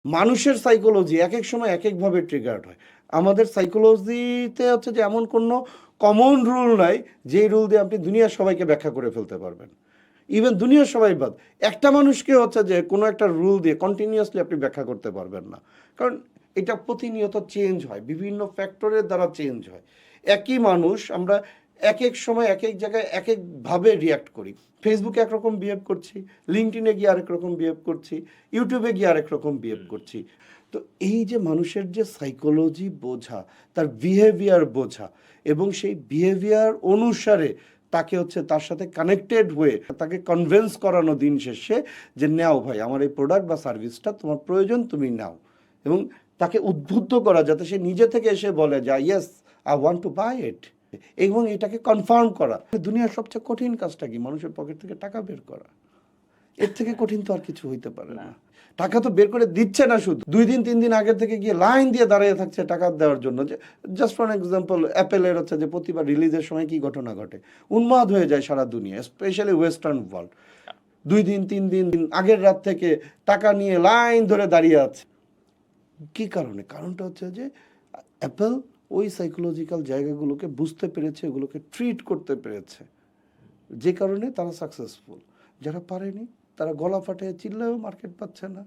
মানুষের সাইকোলজি এক এক সময় এক একভাবে ট্রিগার্ড হয়। আমাদের সাইকোলজিতে হচ্ছে যে এমন কোনো কমন রুল নাই যেই রুল দিয়ে আপনি দুনিয়ার সবাইকে ব্যাখ্যা করে ফেলতে পারবেন। ইভেন দুনিয়ার সবাই বাদ, একটা মানুষকে হচ্ছে যে কোনো একটা রুল দিয়ে কন্টিনিউয়াসলি আপনি ব্যাখ্যা করতে পারবেন না, কারণ এটা প্রতিনিয়ত চেঞ্জ হয়, বিভিন্ন ফ্যাক্টরের দ্বারা চেঞ্জ হয়। একই মানুষ আমরা এক এক সময় এক এক জায়গায় এক একভাবে রিয়াক্ট করি। ফেসবুকে একরকম বিহেভ করছি, লিঙ্কডইনে গিয়ে আরেক রকম বিহেভ করছি, ইউটিউবে গিয়ে আরেক রকম বিহেভ করছি। তো এই যে মানুষের যে সাইকোলজি বোঝা, তার বিহেভিয়ার বোঝা, এবং সেই বিহেভিয়ার অনুসারে তাকে হচ্ছে তার সাথে কানেক্টেড হয়ে তাকে কনভিন্স করানো দিন শেষে যে নাও ভাই, আমার এই প্রোডাক্ট বা সার্ভিসটা তোমার প্রয়োজন, তুমি নাও। এবং তাকে উদ্বুদ্ধ করা যাতে সে নিজে থেকে এসে বলে যে yes, I want to buy it, এবং এটাকে কনফার্ম করা। দুনিয়ার সবচেয়ে কঠিন কাজটা কি? মানুষের পকেট থেকে টাকা বের করা। এর থেকে কঠিন তো আর কিছু হইতে পারে না। টাকা তো বের করে দিচ্ছে না, শুধু 2 দিন 3 দিন আগে থেকে গিয়ে লাইন দিয়ে দাঁড়িয়ে থাকছে টাকা দেওয়ার জন্য। যে জাস্ট ফর এক্সাম্পল, অ্যাপেলের হচ্ছে যে প্রতিবার রিলিজের সময় কি ঘটনা ঘটে, উন্মাদ হয়ে যায় সারা দুনিয়া, স্পেশালি ওয়েস্টার্ন ওয়ার্ল্ড। 2 দিন 3 দিন আগের রাত থেকে টাকা নিয়ে লাইন ধরে দাঁড়িয়ে আছে। কি কারণে? কারণটা হচ্ছে যে অ্যাপেল ওই সাইকোলজিক্যাল জায়গাগুলোকে বুঝতে পেরেছে, ওগুলোকে ট্রিট করতে পেরেছে, যে কারণে তারা সাকসেসফুল। যারা পারেনি তারা গলা ফাটিয়ে চিল্লেও মার্কেট পাচ্ছে না।